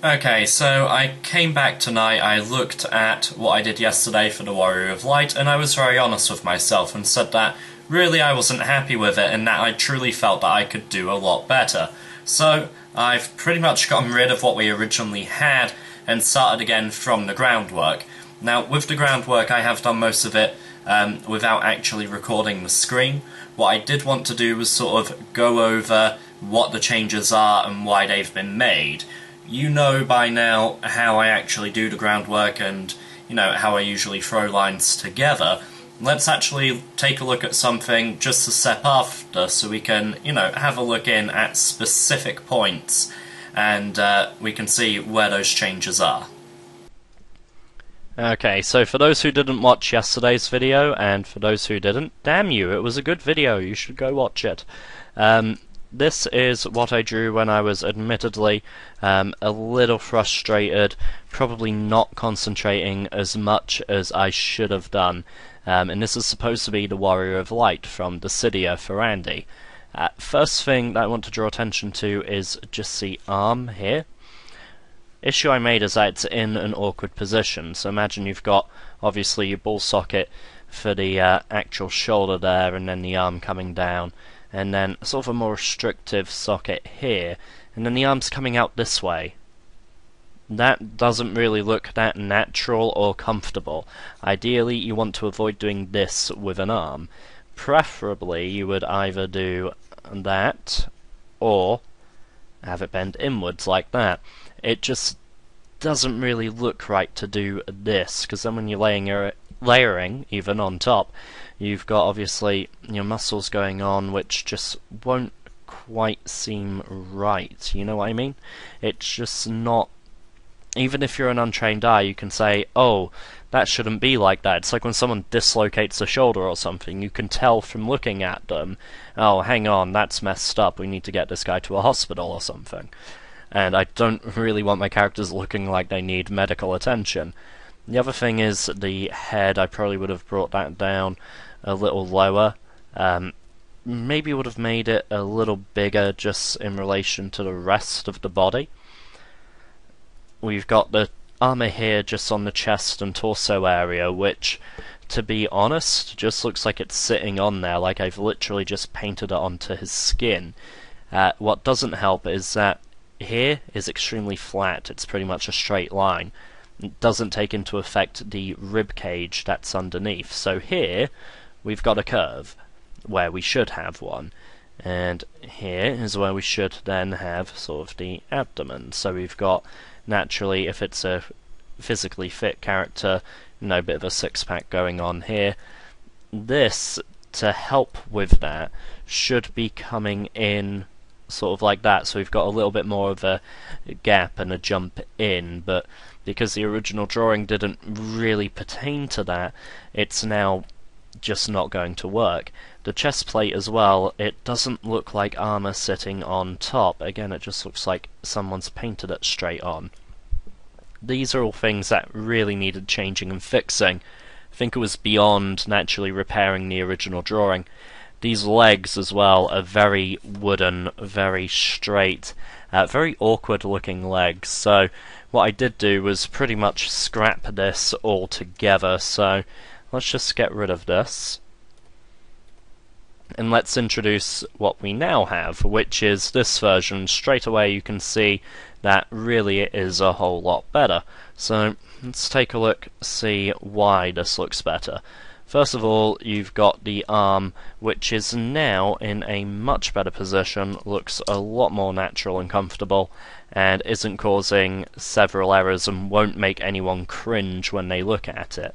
Okay, so I came back tonight, I looked at what I did yesterday for the Warrior of Light, and I was very honest with myself and said that really I wasn't happy with it and that I truly felt that I could do a lot better. So I've pretty much gotten rid of what we originally had and started again from the groundwork. Now, with the groundwork I have done most of it without actually recording the screen. What I did want to do was sort of go over what the changes are and why they've been made. You know by now how I actually do the groundwork and, you know, how I usually throw lines together. Let's actually take a look at something just a step after so we can, you know, have a look in at specific points and we can see where those changes are. Okay, so for those who didn't watch yesterday's video, and for those who didn't, damn you, it was a good video, you should go watch it. This is what I drew when I was admittedly a little frustrated, probably not concentrating as much as I should have done. And this is supposed to be the Warrior of Light from Dissidia for Andy. First thing that I want to draw attention to is just the arm here. Issue I made is that it's in an awkward position, so imagine you've got obviously your ball socket for the actual shoulder there and then the arm coming down, and then sort of a more restrictive socket here, and then the arm's coming out this way. That doesn't really look that natural or comfortable. Ideally you want to avoid doing this with an arm. Preferably you would either do that or have it bend inwards like that. It just doesn't really look right to do this, because then when you're layering even on top, you've got obviously your muscles going on which just won't quite seem right, you know what I mean? It's just not, even if you're an untrained eye you can say, oh, that shouldn't be like that. It's like when someone dislocates a shoulder or something, you can tell from looking at them, oh, hang on, that's messed up, we need to get this guy to a hospital or something. And I don't really want my characters looking like they need medical attention. The other thing is the head. I probably would have brought that down a little lower. Maybe would have made it a little bigger just in relation to the rest of the body. We've got the armor here just on the chest and torso area, which, to be honest, just looks like it's sitting on there, like I've literally just painted it onto his skin. What doesn't help is that here is extremely flat. It's pretty much a straight line. It doesn't take into effect the rib cage that's underneath. So here we've got a curve where we should have one, and here is where we should then have sort of the abdomen. So we've got, naturally, if it's a physically fit character, no bit of a six-pack going on here. This, to help with that, should be coming in sort of like that, so we've got a little bit more of a gap and a jump in, but because the original drawing didn't really pertain to that, it's now just not going to work. The chest plate as well, it doesn't look like armor sitting on top. Again, it just looks like someone's painted it straight on. These are all things that really needed changing and fixing. I think it was beyond naturally repairing the original drawing. These legs as well are very wooden, very straight, very awkward looking legs. So what I did do was pretty much scrap this all together. So let's just get rid of this. And let's introduce what we now have, which is this version. Straight away you can see that really it is a whole lot better. So let's take a look, see why this looks better. First of all, you've got the arm, which is now in a much better position, looks a lot more natural and comfortable, and isn't causing several errors and won't make anyone cringe when they look at it.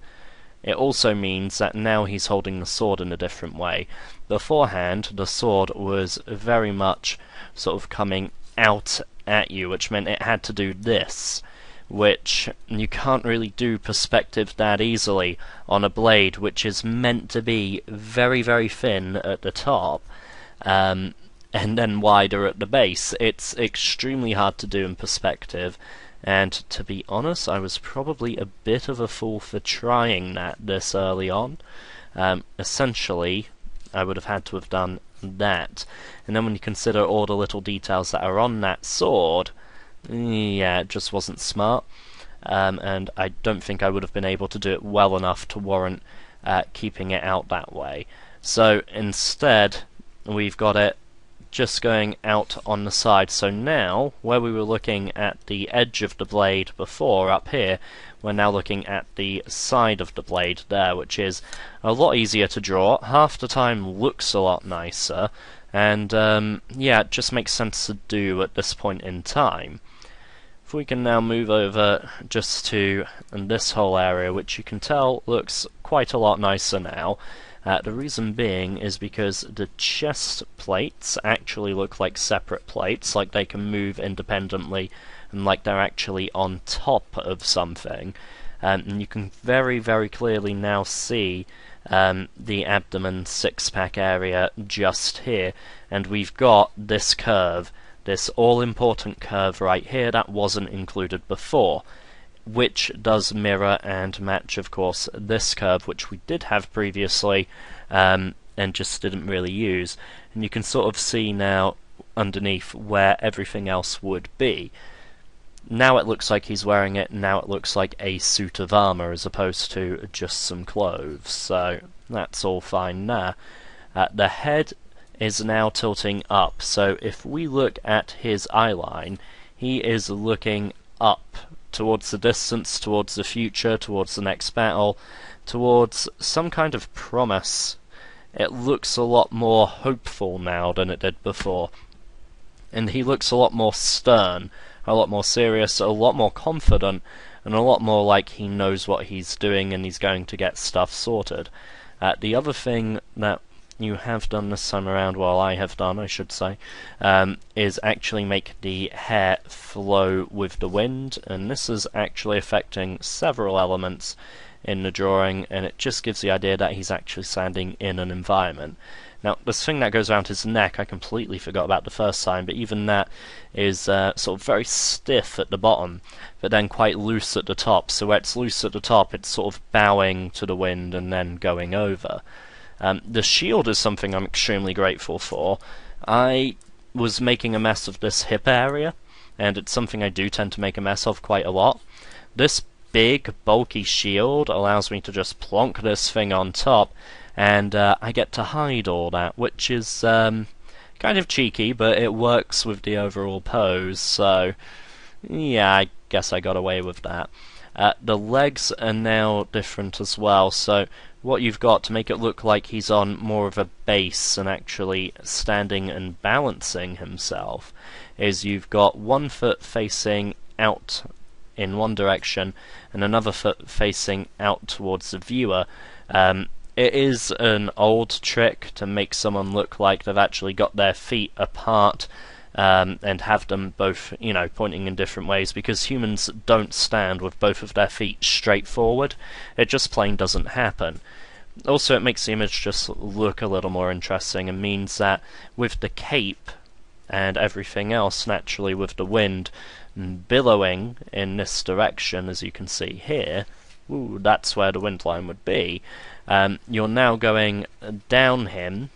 It also means that now he's holding the sword in a different way. Beforehand, the sword was very much sort of coming out at you, which meant it had to do this, which you can't really do perspective that easily on a blade which is meant to be very, very thin at the top, and then wider at the base. It's extremely hard to do in perspective, and to be honest, I was probably a bit of a fool for trying that this early on. Essentially, I would have had to have done that, and then when you consider all the little details that are on that sword, Yeah, it just wasn't smart. And I don't think I would have been able to do it well enough to warrant keeping it out that way. So instead, we've got it just going out on the side. So now, where we were looking at the edge of the blade before, up here, we're now looking at the side of the blade there, which is a lot easier to draw, half the time looks a lot nicer, and yeah, it just makes sense to do at this point in time. If we can now move over just to this whole area, which you can tell looks quite a lot nicer now. The reason being is because the chest plates actually look like separate plates, like they can move independently and like they're actually on top of something. And you can very, very clearly now see the abdomen six-pack area just here, and we've got this curve, this all-important curve right here that wasn't included before, which does mirror and match, of course, this curve, which we did have previously, and just didn't really use. And you can sort of see now underneath where everything else would be. Now it looks like he's wearing it, now it looks like a suit of armour as opposed to just some clothes, so that's all fine there. The head is now tilting up, so if we look at his eye line, he is looking up towards the distance, towards the future, towards the next battle, towards some kind of promise. It looks a lot more hopeful now than it did before, and he looks a lot more stern, a lot more serious, a lot more confident, and a lot more like he knows what he's doing and he's going to get stuff sorted. The other thing that you have done this time around, well, I have done, I should say, is actually make the hair flow with the wind, and this is actually affecting several elements in the drawing, and it just gives the idea that he's actually standing in an environment. Now, this thing that goes around his neck, I completely forgot about the first time, but even that is sort of very stiff at the bottom, but then quite loose at the top. So where it's loose at the top, it's sort of bowing to the wind and then going over. The shield is something I'm extremely grateful for. I was making a mess of this hip area, and it's something I do tend to make a mess of quite a lot. This big, bulky shield allows me to just plonk this thing on top, and I get to hide all that, which is kind of cheeky, but it works with the overall pose, so yeah, I guess I got away with that. The legs are now different as well, so what you've got to make it look like he's on more of a base and actually standing and balancing himself is you've got one foot facing out in one direction and another foot facing out towards the viewer. It is an old trick to make someone look like they've actually got their feet apart and have them both, you know, pointing in different ways, because humans don't stand with both of their feet straight forward. It just plain doesn't happen. Also, it makes the image just look a little more interesting and means that with the cape and everything else, naturally with the wind billowing in this direction, as you can see here, ooh, that's where the wind line would be, you're now going down him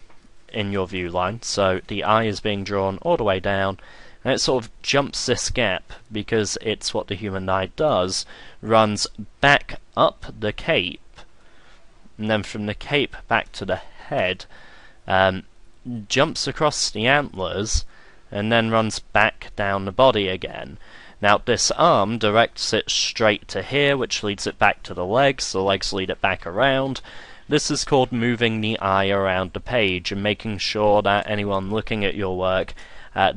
in your view line, so the eye is being drawn all the way down, and it sort of jumps this gap because it's what the human eye does, runs back up the cape, and then from the cape back to the head, jumps across the antlers, and then runs back down the body again. Now this arm directs it straight to here, which leads it back to the legs lead it back around. This is called moving the eye around the page and making sure that anyone looking at your work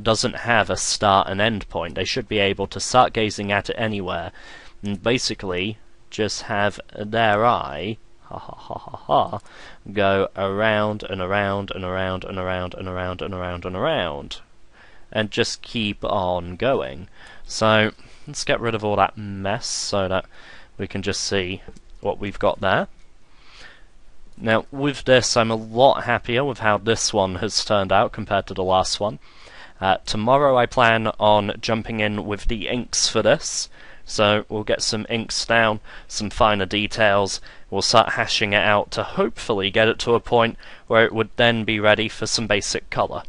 doesn't have a start and end point. They should be able to start gazing at it anywhere and basically just have their eye go around and around and around and around and around and around and around and just keep on going. So let's get rid of all that mess so that we can just see what we've got there. Now with this, I'm a lot happier with how this one has turned out compared to the last one. Tomorrow I plan on jumping in with the inks for this, so we'll get some inks down, some finer details, we'll start hashing it out to hopefully get it to a point where it would then be ready for some basic colour.